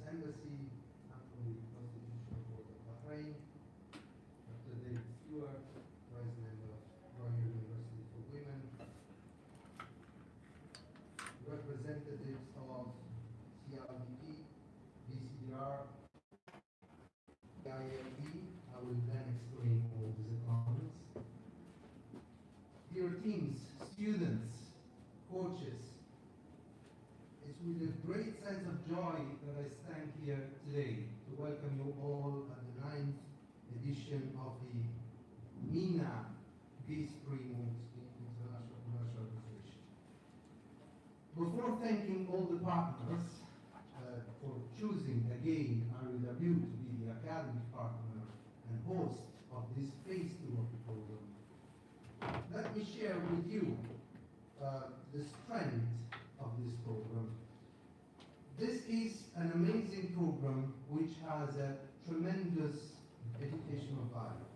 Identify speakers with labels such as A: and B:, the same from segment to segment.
A: Embassy, and from the Constitutional Court of Bahrain, Dr. David Stewart, President of Royal University for Women, representatives of CLDP, BCDR, ILB. I will then explain all these accounts. Dear teams, students, coaches, it's with a great sense of joy that I stand here today to welcome you all at the 9th edition of the MENA Peace Pre-Moot International Commercial Arbitration. Before thanking all the partners for choosing again REW to be the academic partner and host of this phase 2 of the program, let me share with you the strength of this program. This is an amazing program which has a tremendous educational value.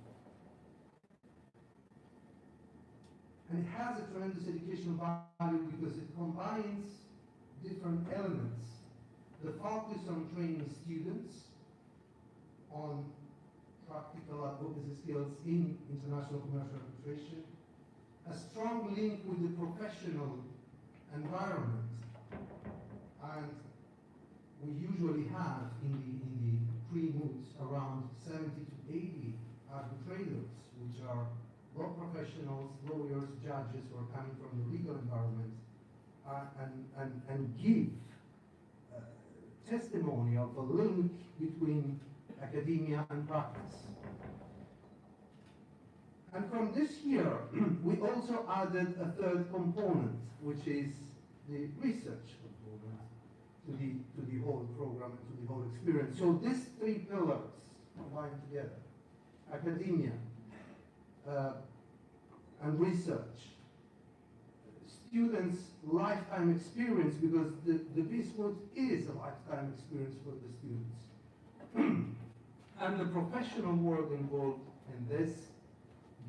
A: And it has a tremendous educational value because it combines different elements. The focus on training students on practical advocacy skills in international commercial arbitration, a strong link with the professional environment, and we usually have in the pre-moots around 70 to 80 arbitrators, which are law professionals, lawyers, judges who are coming from the legal environment, and give testimony of a link between academia and practice. And from this year, we also added a third component, which is the research component to the whole program and to the whole experience. So these three pillars combined together, academia and research, students' lifetime experience, because the Pre-Moot is a lifetime experience for the students, and the professional world involved in this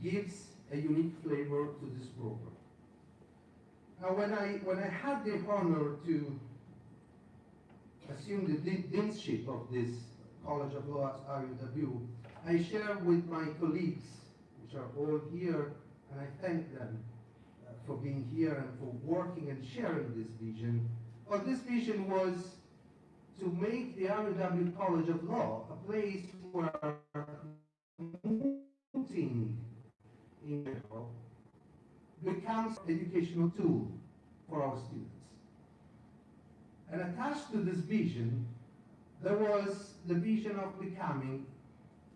A: gives a unique flavor to this program. Now, when I had the honor to assume the deanship of this College of Law at REW, I share with my colleagues, which are all here, and I thank them for being here and for working and sharing this vision. But this vision was to make the REW College of Law a place where mooting in general becomes an educational tool for our students. And attached to this vision, there was the vision of becoming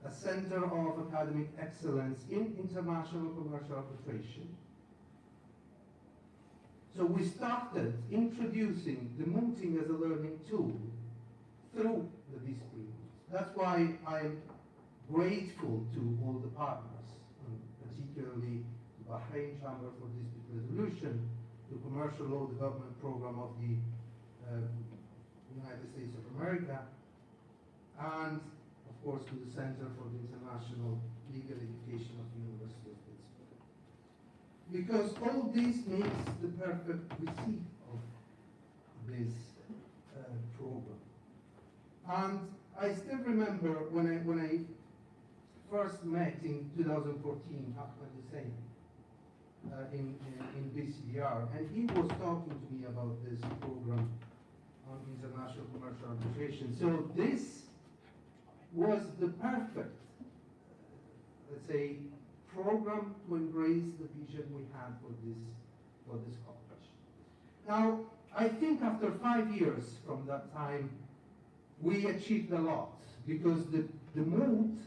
A: a center of academic excellence in international commercial arbitration. So we started introducing the mooting as a learning tool through the Pre-Moot. That's why I'm grateful to all the partners, and particularly the Bahrain Chamber for Dispute Resolution, the Commercial Law Development Program of the United States of America, and of course to the Center for the International Legal Education of the University of Pittsburgh. Because all this makes the perfect receipt of this program. And I still remember when I first met in 2014, Ahmed Hussein, in BCDR, and he was talking to me about this program on international commercial arbitration. So this was the perfect, let's say, program to embrace the vision we had for this college. Now, I think after 5 years from that time, we achieved a lot, because the Moot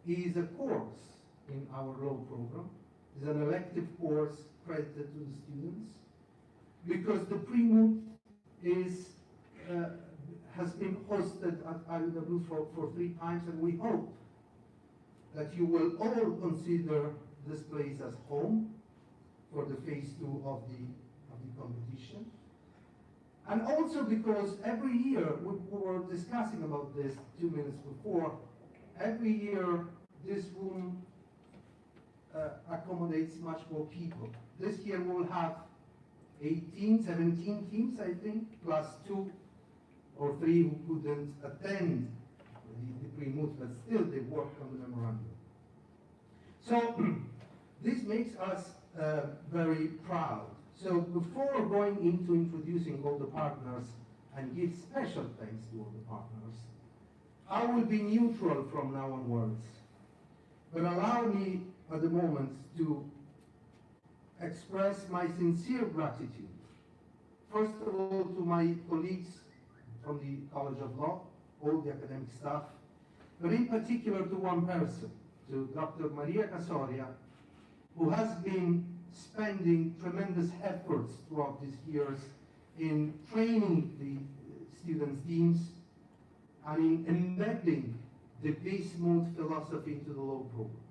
A: is a course in our law program. It's an elective course credited to the students, because the Pre-Moot has been hosted at REW for 3 times, and we hope that you will all consider this place as home for the phase 2 of the competition. And also because every year, we were discussing about this 2 minutes before, every year this room accommodates much more people. This year we'll have 17 teams, I think, plus 2 or three who couldn't attend the Pre-Moot, but still they worked on the memorandum. So this makes us very proud. So before going into introducing all the partners and give special thanks to all the partners, I will be neutral from now onwards. But allow me at the moment to express my sincere gratitude. First of all, to my colleagues from the College of Law, all the academic staff, but in particular to one person, to Dr. Maria Casoria, who has been spending tremendous efforts throughout these years in training the students' teams and in embedding the Pre-Moot philosophy into the law program.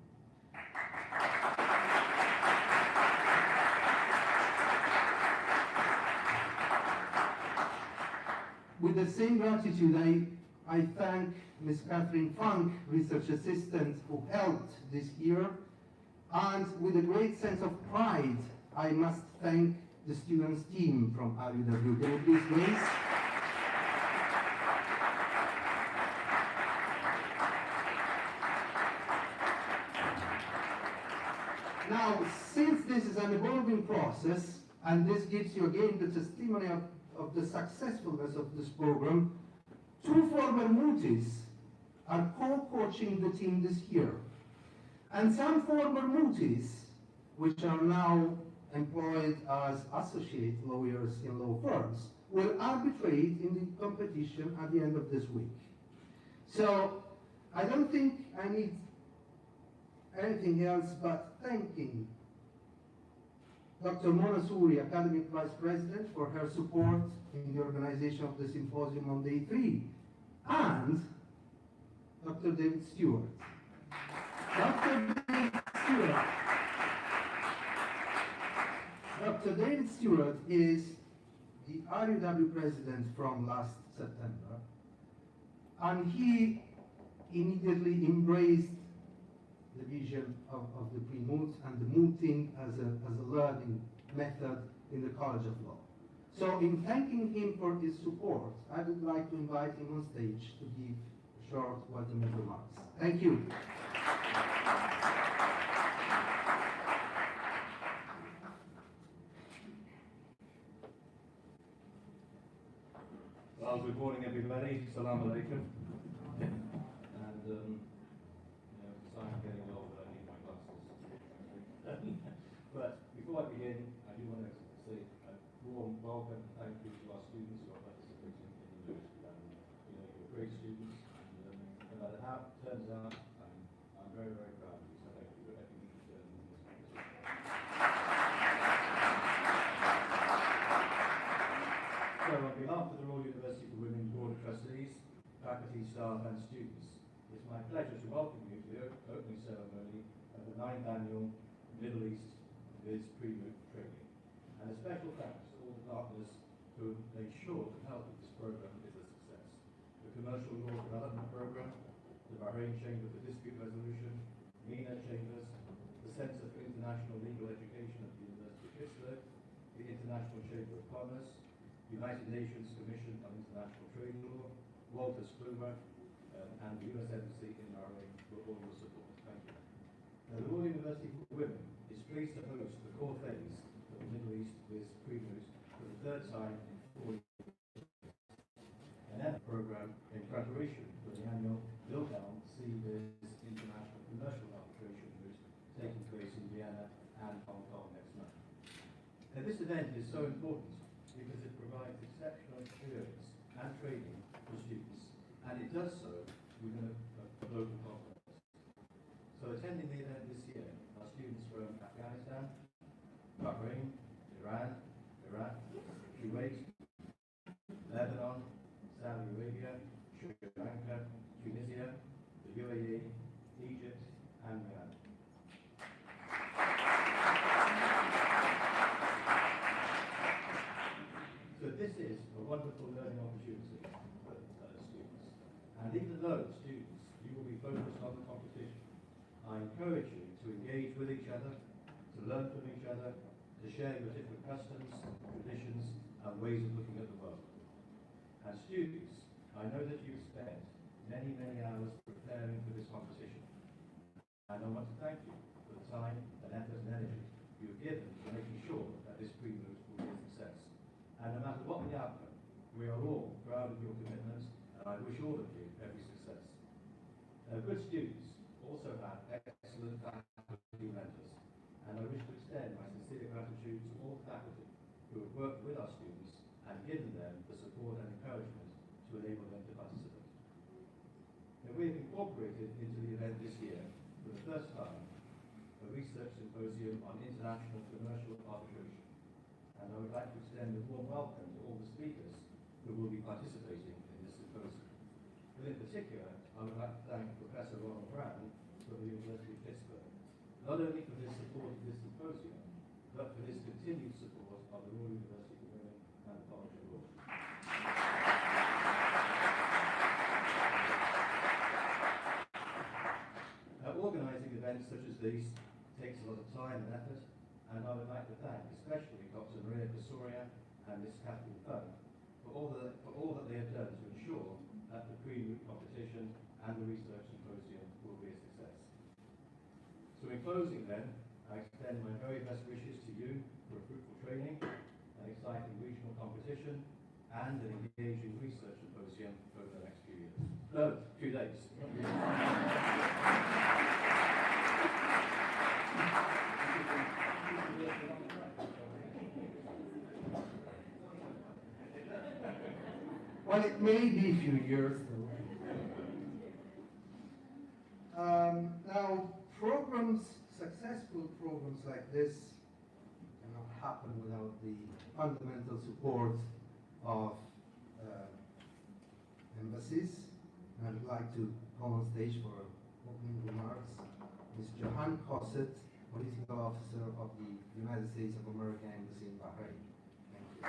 A: With the same gratitude, I thank Ms. Catherine Funk, research assistant, who helped this year. And with a great sense of pride, I must thank the students' team from RUW. Can you please raise? Now, since this is an evolving process, and this gives you again the testimony of the successfulness of this program, two former Mooties are co-coaching the team this year. And some former Mooties, which are now employed as associate lawyers in law firms, will arbitrate in the competition at the end of this week. So I don't think I need anything else but thanking Dr. Mona Suri, Academic Vice President, for her support in the organization of the symposium on day 3, and Dr. David Stewart. Dr. David Stewart is the RUW president from last September, and he immediately embraced the vision of the Pre-Moot and the mooting as a learning method in the College of Law. So in thanking him for his support, I would like to invite him on stage to give short welcoming remarks. Thank you.
B: Well, good morning, everybody. Salam alaikum. And sorry, I'm getting old, but I need my glasses. But before I begin, I do want to say a warm welcome and thank you to our students who are participating in the university. You're great students, and no matter how it turns out, I'm very, very proud of you. So thank you for everything you've done in this competition. So on behalf of the Royal University for Women Board of Trustees, faculty, staff and students, it's my pleasure to welcome you to the opening ceremony of the 9th Annual Middle East Viz Pre-Moot Training. And a special thanks to all the partners who made sure to help with this program is a success. The Commercial Law Development Program, the Bahrain Chamber for Dispute Resolution, MENA Chambers, the Centre for International Legal Education at the University of Pittsburgh, the International Chamber of Commerce, United Nations Commission on International Trade Law, Walter Spooner, and the US Embassy in Bahrain for all your support. Thank you. Now, the Royal University for Women is pleased to host the core phase of the Middle East Viz Pre-Moot for the 3rd time in 4 years. An EMA program in preparation for the annual Wilhelm C. Viz International Commercial Arbitration Moot taking place in Vienna and Hong Kong next month. Now, this event is so important because it provides exceptional experience and training for students, and it does so within a local context. So attending the event this year are students from Afghanistan, Bahrain, Iran, Iraq, Kuwait, Lebanon, Saudi Arabia, Sri Lanka, Tunisia, the UAE, Egypt, and Myanmar. So this is a wonderful learning opportunity for students. And even though students, you will be focused on the competition, I encourage you to engage with each other, to learn from each other, to share your different customs, traditions, and ways of looking at the world. And students, I know that you've spent many, many hours preparing for this competition. And I want to thank you for the time and effort and energy you've given to making sure that this Pre-Moot will be a success. And no matter what the outcome, we are all proud of your commitment, and I wish all of you every success. Good students also have excellent faculty mentors, and I wish to extend my sincere gratitude to all faculty who have worked with our students and given them the support and encouragement to enable them to participate. Now, we have incorporated into the event this year, for the first time, a research symposium on international commercial arbitration, and I would like to extend a warm welcome to all the speakers who will be participating in this symposium. But in particular, I would like to thank Professor Ronald Brown from the University of Pittsburgh, not only for his support of this symposium, but for his continued support of the Royal University of Women and the College of Law. Organising events such as these takes a lot of time and effort, and I would like to thank especially Dr. Maria Casoria and Ms. Catherine Fung for all that they have done to ensure that the Pre-Moot competition and the research symposium will be a success. So in closing then, I extend my very best wishes to you for a fruitful training, an exciting regional competition, and an engaging research symposium over the next few years. No, 2 days.
A: Well, it may be a few years though. Now, successful programs like this cannot happen without the fundamental support of embassies. And I'd like to call on stage for opening remarks Ms. Johan Cosset, Political Officer of the United States of America Embassy in Bahrain. Thank you.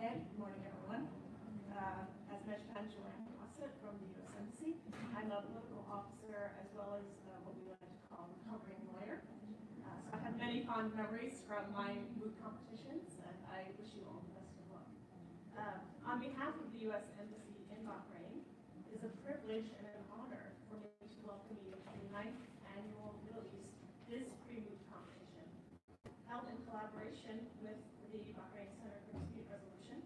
C: Good morning, everyone. As mentioned, I'm Joanne Cosset from the U.S. Embassy. I'm a political officer as well as what we like to call a recovering lawyer. So I have many fond memories from my moot competitions, and I wish you all the best of luck. On behalf of the U.S. Embassy in Bahrain, it is a privilege and an honor for me to welcome you to the 9th Annual Middle East Pre-Moot competition, held in collaboration with the Bahrain Center for Dispute Resolution,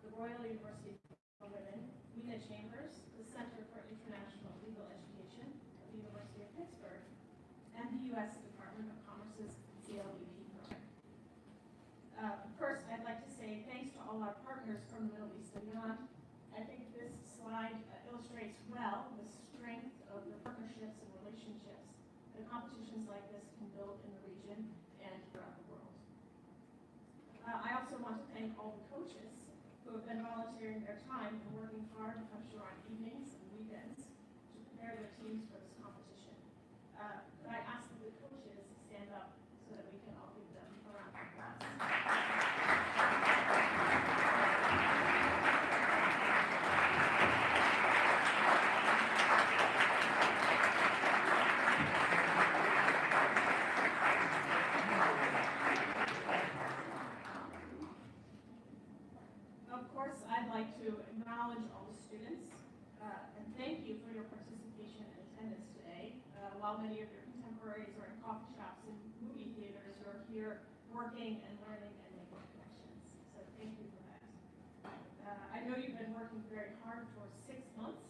C: the Royal University for Women, MENA Chambers, the Center for International Legal Education at the University of Pittsburgh, and the U.S. Department of Commerce's CLBP program. First, I'd like to say thanks to all our partners from the Middle East and beyond. I think this slide illustrates well the strength of the partnerships and relationships that competitions like this can build in the region and throughout the world. I also want to thank all the coaches who have been volunteering their time and working hard, I'm sure, on evenings and weekends to prepare their teams for this competition. Could I ask that the coaches stand up so that we can all give them a round of applause? Of course, I'd like to acknowledge all the students and thank you for your participation and attendance today. While many of your contemporaries are in coffee shops and movie theaters, you're here working and learning and making connections. So thank you for that. I know you've been working very hard for 6 months,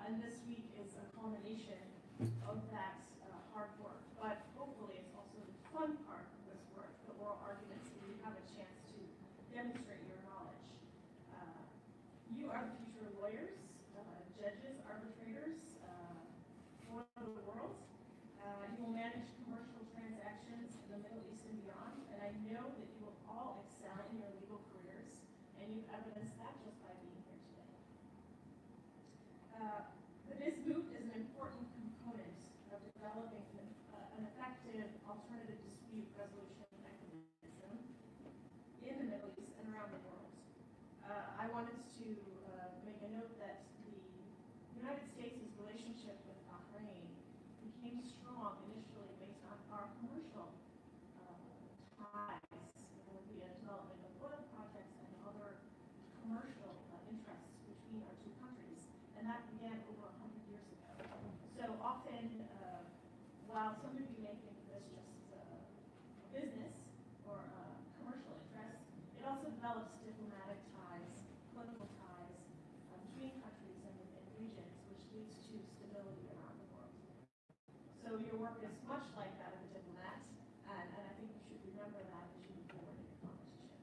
C: and this week is a culmination of that hard work. But hopefully it's also the fun part of this work, the oral arguments, and you have a chance to demonstrate your knowledge. You are the future lawyers, judges, arbitrators for the world. You will manage commercial transactions in the Middle East and beyond, and I know that you will all excel in your legal careers, and you've evidenced that just by being here today. The Pre-Moot is an important component of developing an effective alternative dispute resolution mechanism in the Middle East and around the world. I wanted to make a note that the United States' relationship with Bahrain while some of you may think of this just as a business or a commercial interest, it also develops diplomatic ties, political ties between countries and within regions, which leads to stability around the world. So your work is much like that of a diplomat, and I think you should remember that as you move forward in your competition.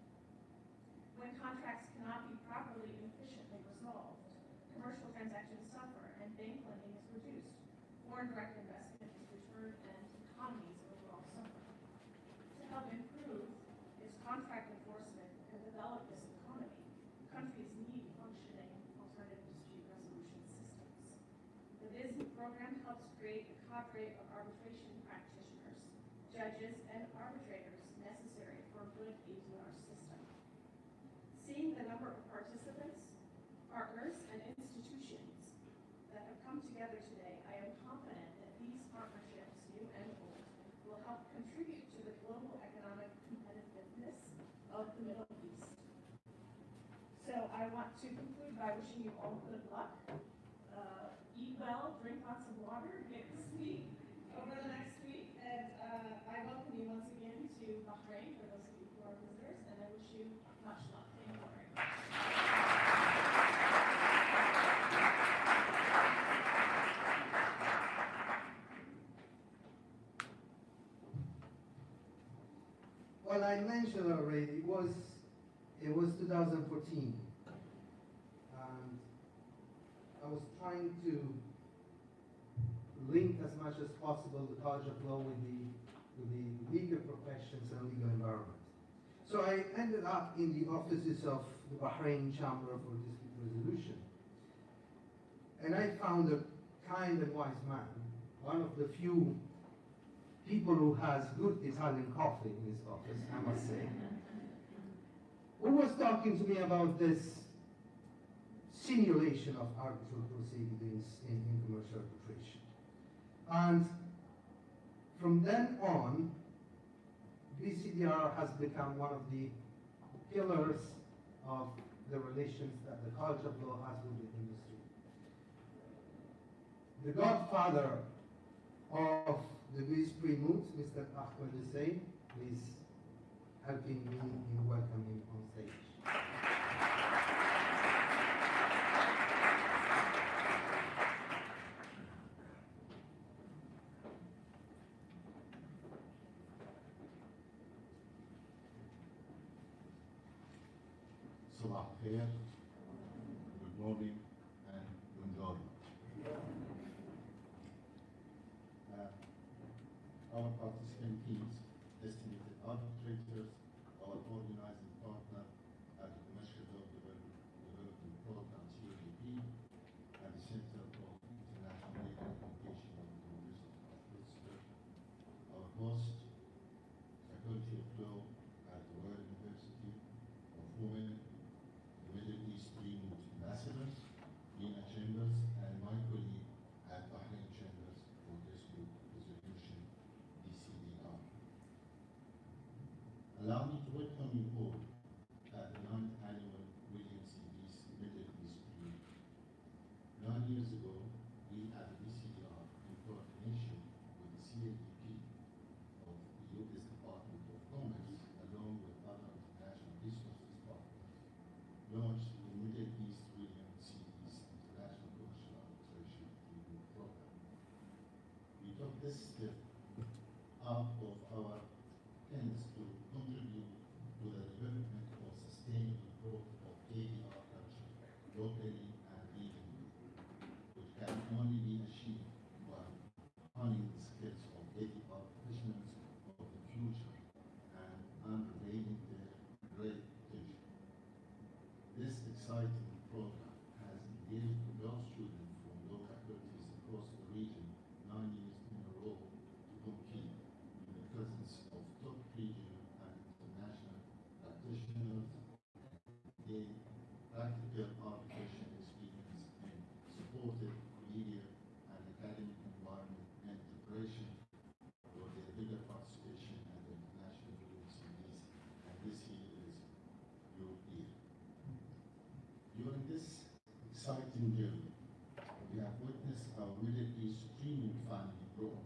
C: When contracts cannot be properly and efficiently resolved, commercial transactions suffer and bank lending is reduced. Foreign direct investment is deterred and economies overall suffer. To help improve its contract enforcement and develop this economy, countries need functioning alternative dispute resolution systems. The Pre-Moot program helps create a cadre of arbitration practitioners, judges, and arbitrators necessary for a good ADR system. Seeing the number of participants, partners, and institutions that have come together today, I am confident that these partnerships, new and old, will help contribute to the global economic competitiveness of the Middle East. So I want to conclude by wishing you all good luck. Eat well, drink lots of water, get to sleep over the next week, and I welcome you once again to Bahrain for those of you who are visitors, and I wish you much luck. Thank you very much.
A: Well, I mentioned already, it was 2014, and I was trying to link as much as possible the College of Law with the legal professions and legal environment. So I ended up in the offices of the Bahrain Chamber for Dispute Resolution, and I found a kind and wise man, one of the few people who has good Italian coffee in his office, I must say, who was talking to me about this simulation of arbitral proceedings in commercial arbitration. And from then on, BCDR has become one of the pillars of the relations that the College of Law has with the industry. The godfather of the Pre-Moot, Mr. Ahmed Hussein, is helping me in welcoming on stage.
D: Sabah khair, good morning, and buongiorno. Our participant teams, estimated arbitrators, our organizing partner at the Commercial Law Development Program, CLDP, and the Center for International Legal Education at the University of Pittsburgh, our host, Faculty of Law at the Royal University of Women, the Middle East Pre-Moot ambassadors, Nina Chambers, and my colleague at Bahrain Chambers for Dispute Resolution, BCDR. Allow me to welcome you all at the 9th Annual Williams C. Middle East Pre-Moot. 9 years ago, we at the BCDR, in coordination with the CLDP of the U.S. Department of Commerce, along with other international resources partners, launched the Middle East Williams C. International Commercial Arbitration Pre-Moot Program. We took this step out of our ends to contribute to the development of sustainable growth of ADR culture locally and regionally, which can only be achieved by honing the skills of ADR professionals of the future and unveiling their great potential. This exciting program has engaged law students from law faculties across the region 9 years in a row to compete in the presence of top regional and international practitioners and gain practical arbitration experience in supportive legal and academic environment and preparation for their legal participation at the international universities, and this year is your year. During this exciting journey, we have witnessed our Middle East Pre-Moot family grow.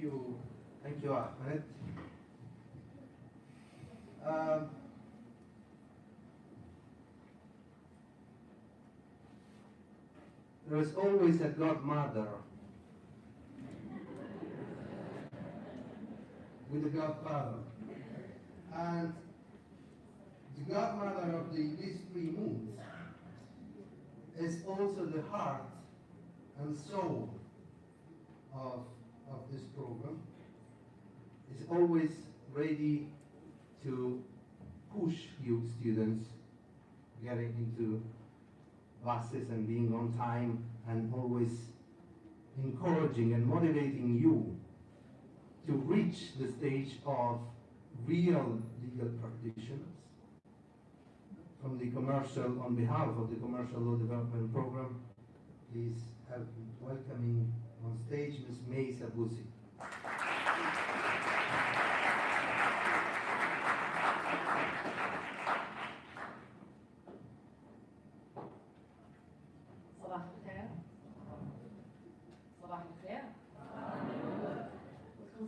A: Thank you, Ahmed. There is always a godmother with a godfather. And the godmother of these Pre-Moot is also the heart and soul of this program. Is always ready to push you students getting into buses and being on time, and always encouraging and motivating you to reach the stage of real legal practitioners. From the commercial, on behalf of the Commercial Law Development Program, please help me welcoming on stage Ms. May Sabusi.
E: صباح الخير. صباح الخير.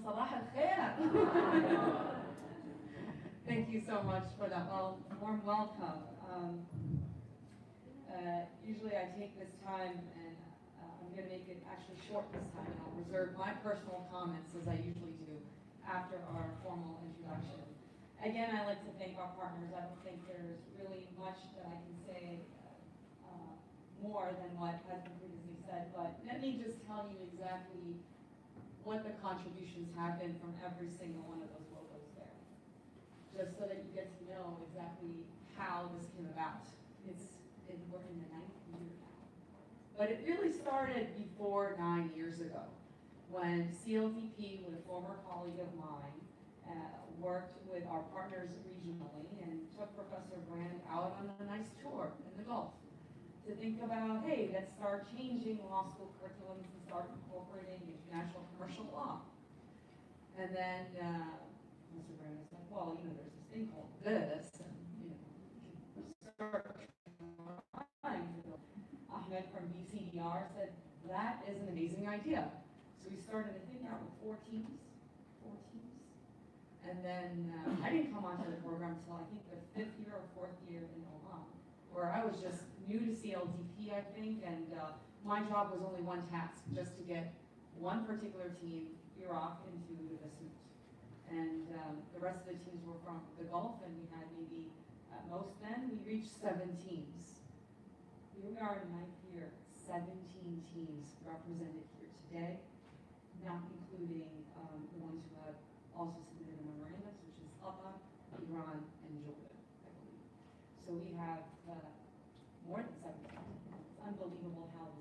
E: صباح الخير. Thank you so much for that warm welcome. Usually I take this time, and I'm going to make it actually short this time, and I'll reserve my personal comments as I usually do after our formal introduction. Again, I like to thank our partners. I don't think there's really much that I can say more than what has been previously said, but let me just tell you exactly what the contributions have been from every single one of those logos there, just so that you get to know exactly how this came about. We're in the 9th year now. But it really started before 9 years ago, when CLDP, with a former colleague of mine, worked with our partners regionally and took Professor Brand out on a nice tour in the Gulf to think about, hey, let's start changing law school curriculums and start incorporating international commercial law. And then Mr. Brand was like, well, there's this thing called this, and search. Ahmed from BCDR said, that is an amazing idea. So we started, I think, out with four teams. And then I didn't come onto the program until I think the 5th year or 4th year in Oman, where I was just new to CLDP, I think, and my job was only one task, just to get one particular team, Iraq, into the Pre-Moot. And the rest of the teams were from the Gulf, and we had maybe, at most then, we reached 7 teams. Here we are in the 9th year, 17 teams represented here today, not including the ones who have also submitted a memorandum, which is Qatar, Iran, and Jordan, I believe. So we have more than 7 teams. It's unbelievable how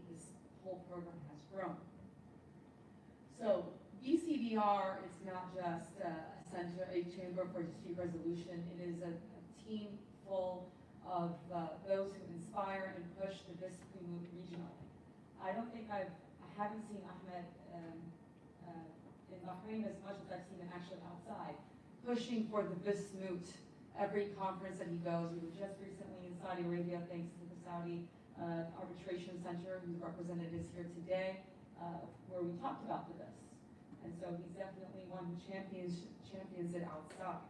E: this whole program has grown. So BCDR is not just a chamber for dispute resolution. It is a team full of those who inspire and push the Pre-Moot regionally. I haven't seen Ahmed in Bahrain as much as I've seen him actually outside, pushing for the Pre-Moot. Every conference that he goes, we were just recently in Saudi Arabia, thanks to the Saudi Arbitration Center, whose representative is here today, where we talked about this. And so he's definitely one who champions it outside.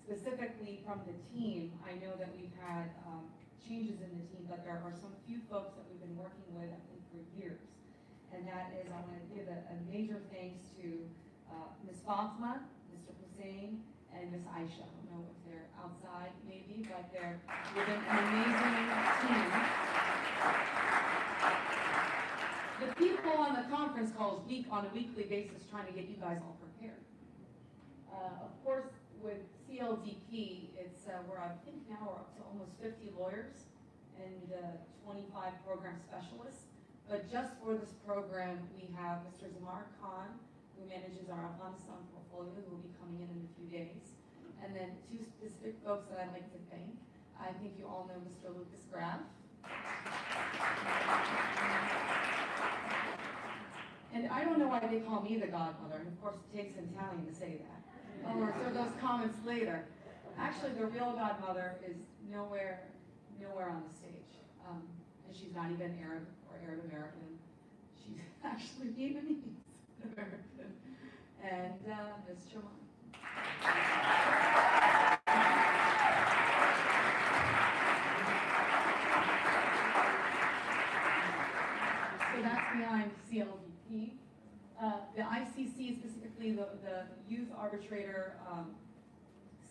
E: Specifically from the team, I know that we've had changes in the team, but there are some few folks that we've been working with, I think, for years. And that is, I want to give a major thanks to Ms. Fatima, Mr. Hussein, and Ms. Aisha. I don't know if they're outside, maybe, but they're with an amazing team. The people on the conference calls on a weekly basis trying to get you guys all prepared. Of course, with CLDP, it's where I think now we're up to almost 50 lawyers and 25 program specialists. But just for this program, we have Mr. Zamar Khan, who manages our Afghanistan portfolio, who will be coming in a few days. And then 2 specific folks that I'd like to thank. I think you all know Mr. Lucas Graf. And I don't know why they call me the godmother, and of course it takes an Italian to say that. I'll reserve those comments later. Actually, the real godmother is nowhere on the stage. And she's not even Arab or Arab American. She's actually Vietnamese. American. And Ms. Chimon. So that's behind CLDP. The ICC, specifically the youth arbitrator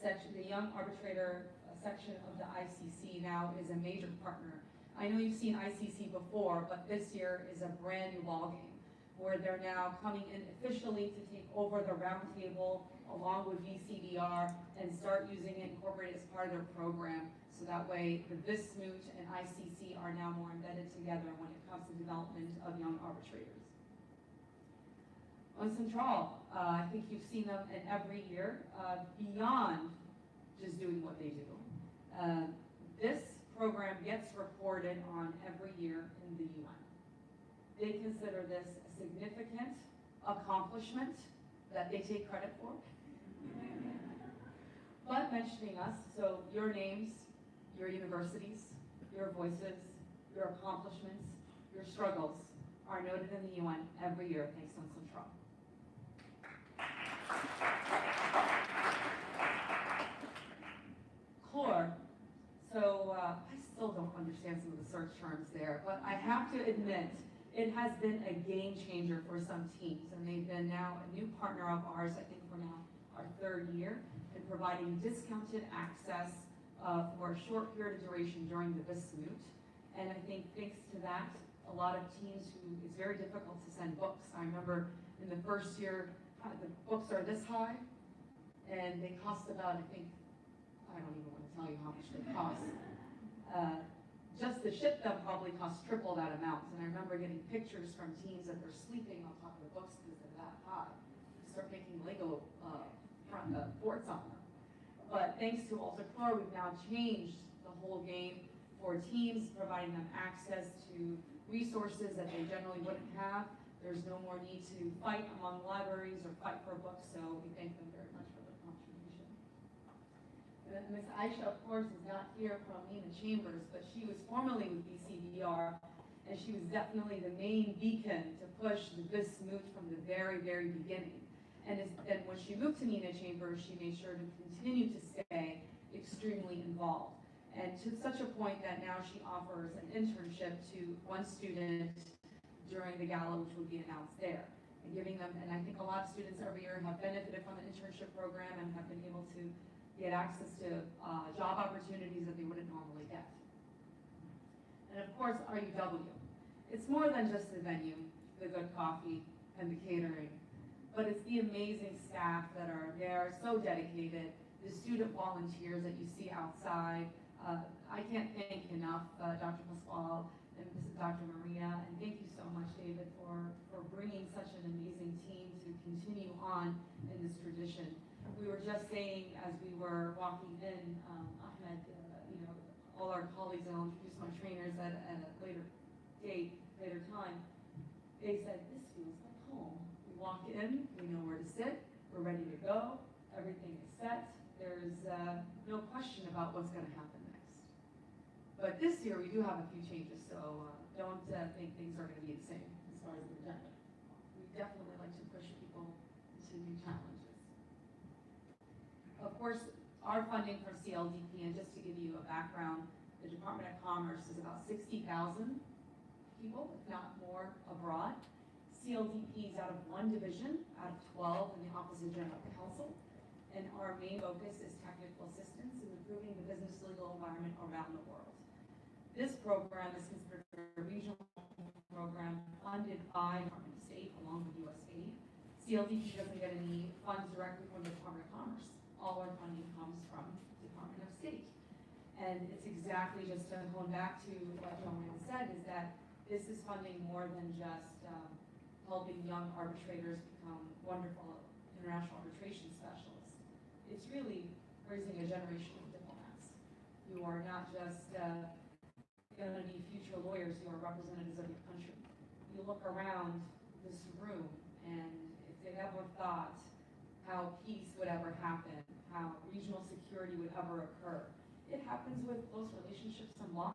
E: section, the young arbitrator section of the ICC now is a major partner. I know you've seen ICC before, but this year is a brand new ballgame where they're now coming in officially to take over the roundtable along with VCDR and start using it, incorporate it as part of their program. So that way the Pre-Moot and ICC are now more embedded together when it comes to development of young arbitrators. On Central, I think you've seen them in every year, beyond just doing what they do. This program gets reported on every year in the UN. They consider this a significant accomplishment that they take credit for. But mentioning us, so your names, your universities, your voices, your accomplishments, your struggles are noted in the UN every year thanks to Central. Core. So I still don't understand some of the search terms there, but I have to admit it has been a game changer for some teams, and they've been now a new partner of ours, I think for now our third year, in providing discounted access for a short period of duration during the Pre-Moot. And I think thanks to that, a lot of teams who, it's very difficult to send books. I remember in the first year, the books are this high, and they cost about, I think, I don't even want to tell you how much they cost. Just to ship them probably costs triple that amount. And I remember getting pictures from teams that they're sleeping on top of the books because they're that high. Start making Lego forts on them. But thanks to Alta Core, we've now changed the whole game for teams, providing them access to resources that they generally wouldn't have. There's no more need to fight among libraries or fight for books, so we thank them very much for their contribution. Ms. Aisha, of course, is not here from Nina Chambers, but she was formerly with BCDR, and she was definitely the main beacon to push the Pre-Moot from the very, very beginning. And when she moved to Nina Chambers, she made sure to continue to stay extremely involved. And to such a point that now she offers an internship to one student during the gala, which would be announced there. And giving them, and I think a lot of students every year have benefited from the internship program and have been able to get access to job opportunities that they wouldn't normally get. And of course, RUW. It's more than just the venue, the good coffee, and the catering, but it's the amazing staff that are there, so dedicated, the student volunteers that you see outside. I can't thank enough Dr. Pasquale and Dr. Maria, and thank you so much, David, for bringing such an amazing team to continue on in this tradition. We were just saying as we were walking in, Ahmed, all our colleagues, and I'll introduce my trainers at a later date, later time, they said, this feels like home. We walk in, we know where to sit, we're ready to go, everything is set, there's no question about what's going to happen next. But this year we do have a few changes, so don't think things are going to be the same as far as the agenda. We definitely like to push people into new challenges. Of course, our funding from CLDP, and just to give you a background, the Department of Commerce is about 60,000 people, if not more, abroad. CLDP is out of one division, out of 12 in the Office of General Counsel, and our main focus is technical assistance in improving the business legal environment around the world. This program is considered a regional program funded by the Department of State along with USAID. CLDP doesn't get any funds directly from the Department of Commerce. All our funding comes from the Department of State. And it's exactly just going back to what Joanne said, is that this is funding more than just helping young arbitrators become wonderful international arbitration specialists. It's really raising a generation of diplomats. You are not just going to be future lawyers, you are representatives of your country. You look around this room, and if they ever thought how peace would ever happen, how regional security would ever occur, it happens with close relationships and laws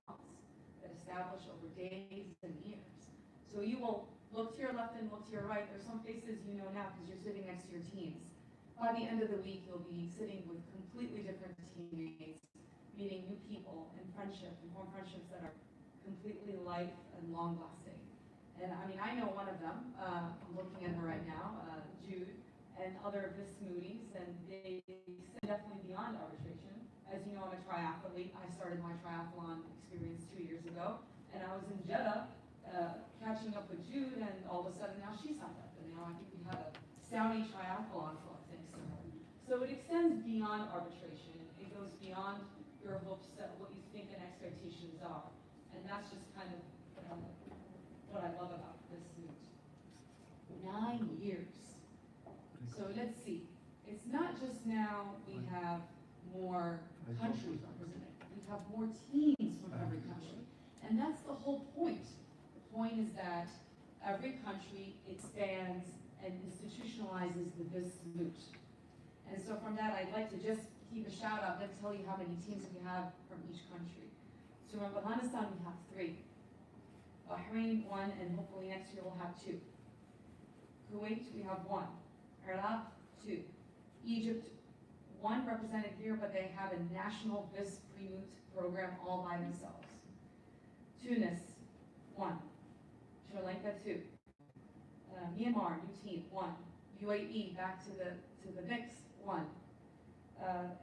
E: that establish over days and years. So you will Look to your left and look to your right. There's some faces you know now because you're sitting next to your teams. By the end of the week, you'll be sitting with completely different teammates, meeting new people and form friendships that are completely life and long-lasting. And I mean, I know one of them. I'm looking at her right now, Jude, and other Pre-Mooties, and they extend definitely beyond arbitration. As you know, I'm a triathlete. I started my triathlon experience 2 years ago, and I was in Jeddah catching up with Jude, and all of a sudden now she signed up, and now I think we had a Saudi triathlon club thanks to her. So it extends beyond arbitration. It goes beyond your hopes, that what you think and expectations are, and that's just kind of what I love about this moot. 9 years. So let's see. It's not just now we have more countries represented. We have more teams from every country. And that's the whole point. The point is that every country expands and institutionalizes the moot. And so from that, I'd like to just keep a shout out and tell you how many teams we have from each country. So in Afghanistan, we have 3. Bahrain, 1, and hopefully next year we'll have 2. Kuwait, we have 1. Iraq, 2. Egypt, 1 represented here, but they have a national Pre-Moot program all by themselves. Tunis, 1. Sri Lanka, 2. Myanmar, new team, 1. UAE, back to the mix, 1.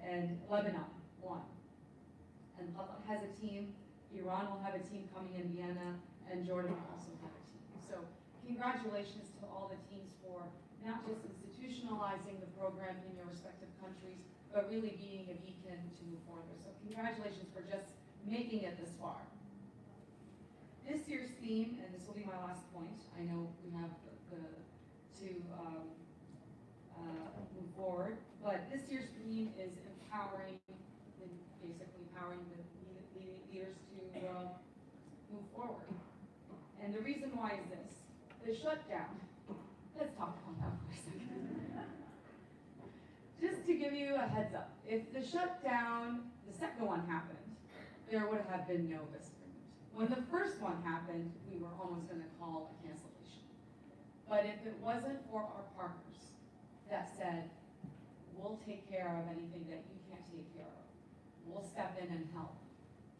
E: And Lebanon, 1. And Qatar has a team. Iran will have a team coming in Vienna, and Jordan will also have a team. So congratulations to all the teams for not just institutionalizing the program in your respective countries, but really being a beacon to move forward. So congratulations for just making it this far. This year's theme, and this will be my last point, I know we have to move forward, but this year's theme is basically empowering the leaders to move forward. And the reason why is this. The shutdown, let's talk about that for a second. Just to give you a heads up, if the shutdown, the second one happened, there would have been no Pre-Moot. When the first one happened, we were almost going to call a cancellation. But if it wasn't for our partners that said, we'll take care of anything that you can't take care of, we'll step in and help,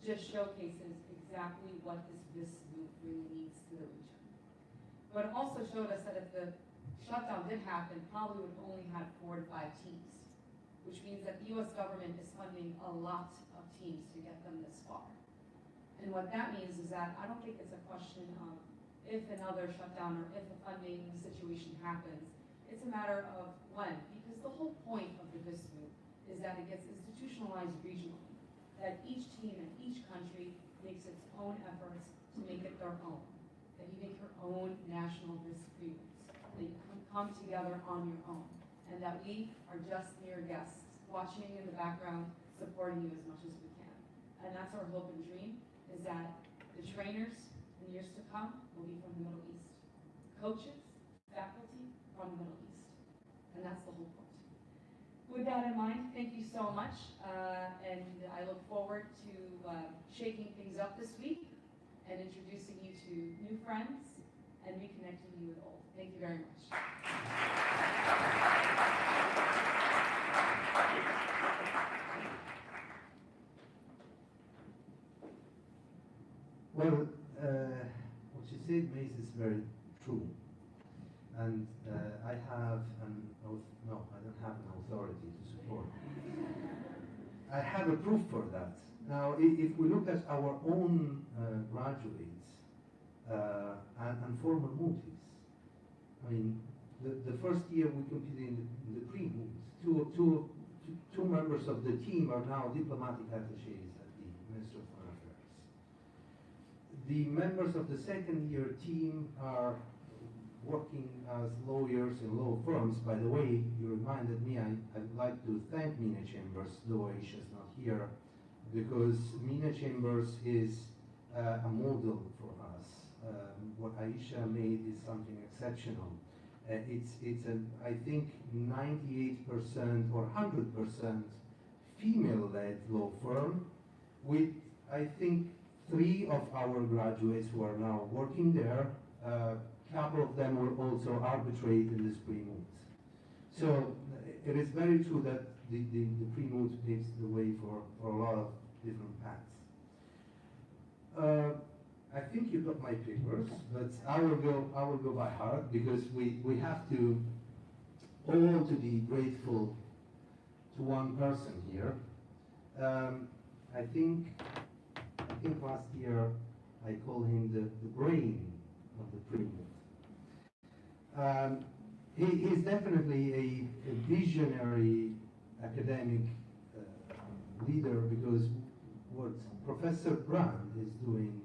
E: just showcases exactly what this Pre-Moot really means to the region. But it also showed us that if the shutdown did happen, probably would have only had 4 to 5 teams, which means that the U.S. government is funding a lot of teams to get them this far. And what that means is that I don't think it's a question of if another shutdown or if a funding situation happens. It's a matter of when, because the whole point of the Pre-Moot is that it gets institutionalized regionally, that each team and each country makes its own efforts to make it their own, that you make your own national Pre-Moots, that you come together on your own, and that we are just mere guests, watching in the background, supporting you as much as we can. And that's our hope and dream, is that the trainers in years to come will be from the Middle East. Coaches, faculty from the Middle East. And that's the whole point. With that in mind, thank you so much. And I look forward to shaking things up this week and introducing you to new friends and reconnecting you with old. Thank you very much.
A: Well, what you said, Mace, is very true. And I have I don't have an authority to support. I have a proof for that. Now, if we look at our own graduates and former mooties, I mean, the first year we competed in the Pre-Moot. Two members of the team are now diplomatic attaches at the Ministry of Foreign Affairs. The members of the second year team are working as lawyers in law firms. By the way, you reminded me, I'd like to thank Mina Chambers, though Aisha's not here, because Mina Chambers is a model for us. What Aisha made is something exceptional. It's I think 98% or 100% female-led law firm with, I think, 3 of our graduates who are now working there, a couple of them were also arbitrate in this pre-moot. So it is very true that the pre-moot paves the way for a lot of different paths. I think you got my papers, but I will go by heart because we have to all to be grateful to one person here. I think last year I called him the brain of the Pre-Moot. He's definitely a visionary academic leader because what Professor Brand is doing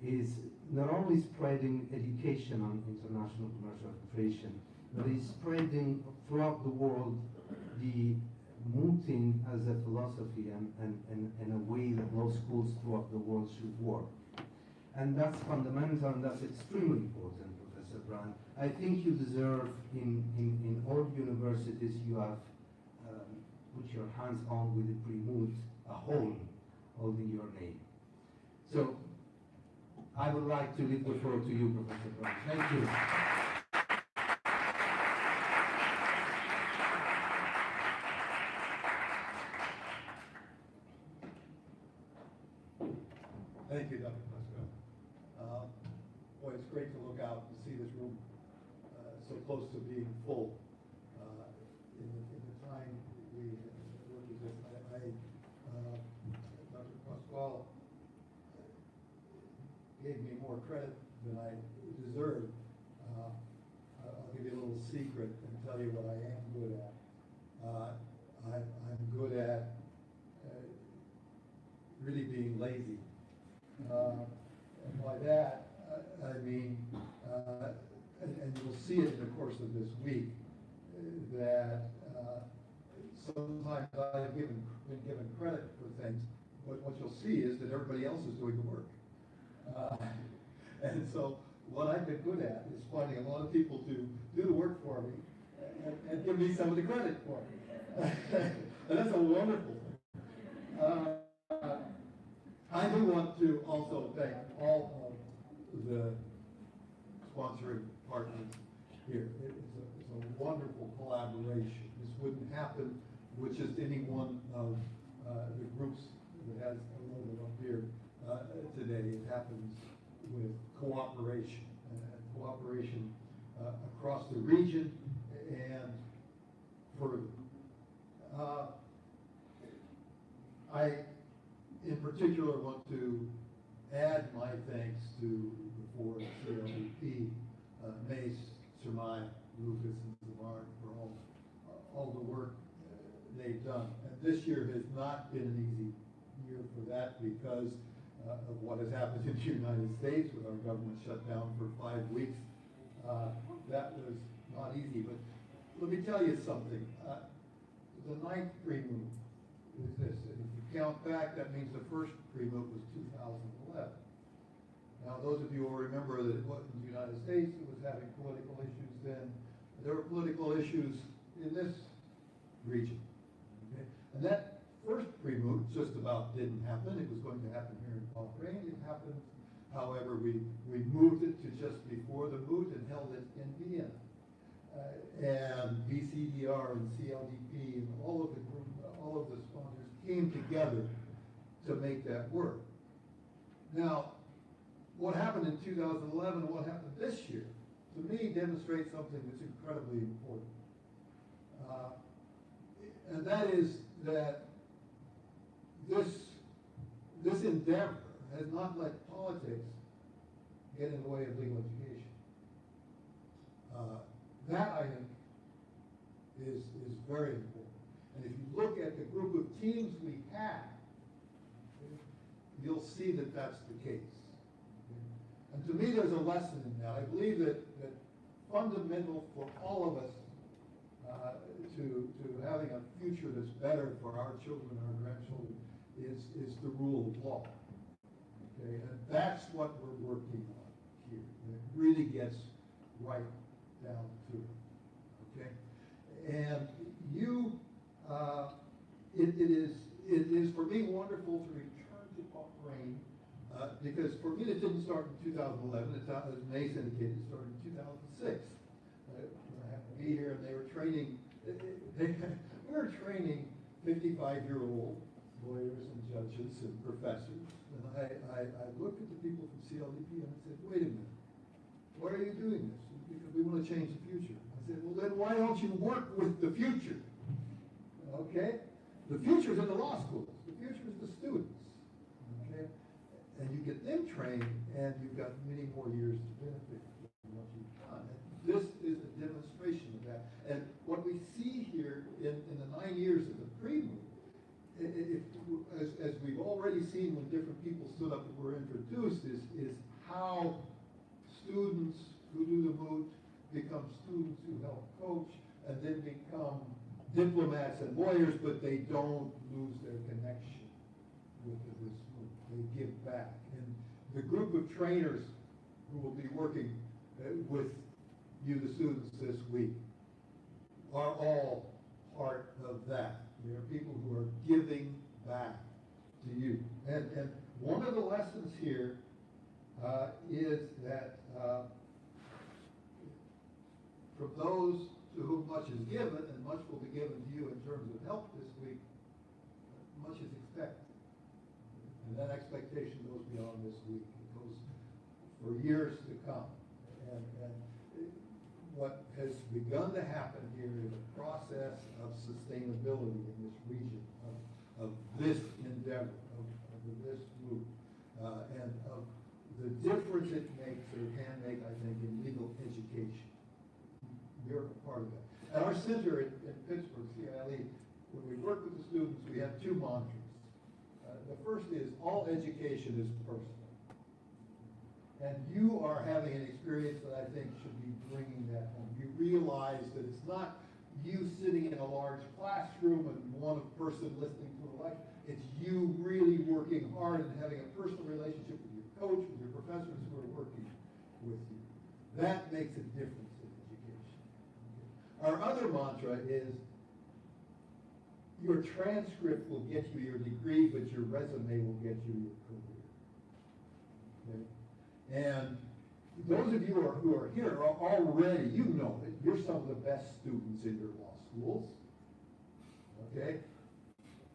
A: is not only spreading education on international commercial arbitration, but he's spreading throughout the world the mooting as a philosophy and a way that law schools throughout the world should work. And that's fundamental and that's extremely important, Professor Brand. I think you deserve, in all universities you have put your hands on with the Pre-Moot, a home holding your name. So I would like to leave the floor to you, Professor Brand. Thank you.
F: Thank you, Dr. Pascal. Boy, it's great to look out and see this room so close to being full. In the time we worked with this, Dr. Pascal gave me more credit than I deserved. I'll give you a little secret and tell you what I am good at. I'm good at really being lazy. And by that, I mean, and you'll see it in the course of this week, that sometimes I've been given credit for things, but what you'll see is that everybody else is doing the work. And so what I've been good at is finding a lot of people to do the work for me and give me some of the credit for it. And that's a wonderful thing. I do want to also thank all of the sponsoring partners here. It's a wonderful collaboration. This wouldn't happen with just any one of the groups that has a logo up here today. It happens with cooperation, cooperation across the region and further. I, in particular, want to add my thanks to the four CLDP, Mace, Surmai, Lucas, and Savard for all the work they've done. And this year has not been an easy year for that because of what has happened in the United States with our government shut down for 5 weeks. That was not easy, but let me tell you something. The 9th Pre-Moot is this. And if you count back, that means the first Pre-Moot was 2011. Now, those of you who remember that it wasn't the United States that was having political issues then, there were political issues in this region. Okay? And that first Pre-Moot just about didn't happen. It was going to happen here in Bahrain. It happened. However, we moved it to just before the moot and held it in Vienna. And BCDR and CLDP and all of the sponsors came together to make that work. Now, what happened in 2011 and what happened this year, to me, demonstrates something that's incredibly important. And that is that this endeavor has not let politics get in the way of legal education. That, I think, is very important. And if you look at the group of teams we have, you'll see that that's the case. And to me, there's a lesson in that. I believe that fundamental for all of us to having a future that's better for our children and our grandchildren is the rule of law. Okay, and that's what we're working on here. And it really gets right down to it. Okay, and you, it is for me wonderful to return to Bahrain Because for me, it didn't start in 2011, as Mace indicated, it started in 2006. I happened to be here, and they were training, we were training 55-year-old lawyers and judges and professors. And I looked at the people from CLDP and I said, wait a minute, why are you doing this? Because we want to change the future. I said, well, then why don't you work with the future? Okay? The future is in the law schools. The future is the students. Okay? And you get them trained, and you've got many more years to benefit from what you've done. And this is a demonstration of that. And what we see here in the 9 years of the Pre-Moot, as we've already seen when different people stood up and were introduced, is how students who do the Moot become students who help coach and then become diplomats and lawyers, but they don't lose their connection with this Moot. They give back. And the group of trainers who will be working with you, the students, this week, are all part of that. They are people who are giving back to you. And one of the lessons here is that from those to whom much is given, and much will be given to you in terms of help this week, much is expected. And that expectation goes beyond this week. It goes for years to come. And what has begun to happen here is a process of sustainability in this region, of this endeavor, of this group, and of the difference it makes or can make, I think, in legal education. You're a part of that. At our center in Pittsburgh, CILE, when we work with the students, we have two mantras. The first is, all education is personal. And you are having an experience that I think should be bringing that home. You realize that it's not you sitting in a large classroom and one person listening to a lecture. It's you really working hard and having a personal relationship with your coach, with your professors who are working with you. That makes a difference in education. Our other mantra is, your transcript will get you your degree, but your resume will get you your career. Okay? And those of you who are here are already, you know it, you're some of the best students in your law schools. Okay?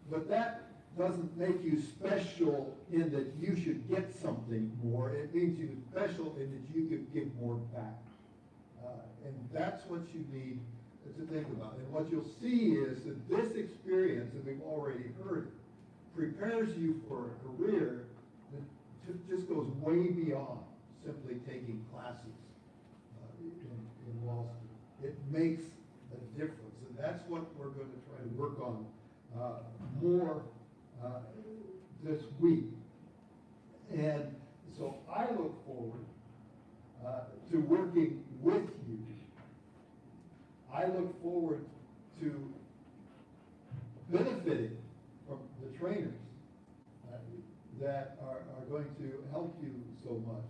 F: But that doesn't make you special in that you should get something more. It means you're special in that you could give more back. And that's what you need to think about. And what you'll see is that this experience, and we've already heard it, prepares you for a career that just goes way beyond simply taking classes in law school. It makes a difference, and that's what we're going to try to work on more this week. And so I look forward to working with you. I look forward to benefiting from the trainers that are going to help you so much.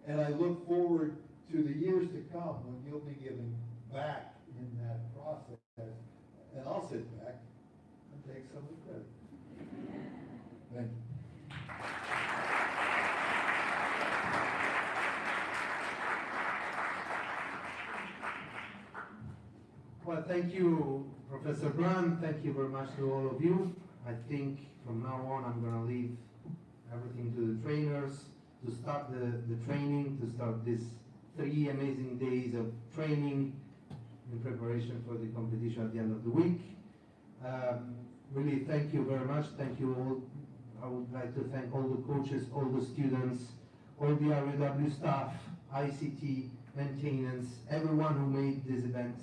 F: And I look forward to the years to come when you'll be giving back in that process. And I'll sit back and take some of the credit. Thank you.
A: Well, thank you, Professor Brand. Thank you very much to all of you. I think from now on I'm going to leave everything to the trainers to start the training, to start these 3 amazing days of training in preparation for the competition at the end of the week. Really, thank you very much. Thank you all. I would like to thank all the coaches, all the students, all the RUW staff, ICT, maintenance, everyone who made this event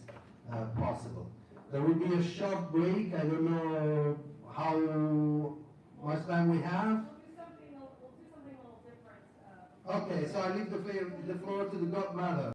A: possible. There will be a short break. I don't know how much time we have.
C: We'll do something a little different.
A: Okay, so I leave the floor to the godmother.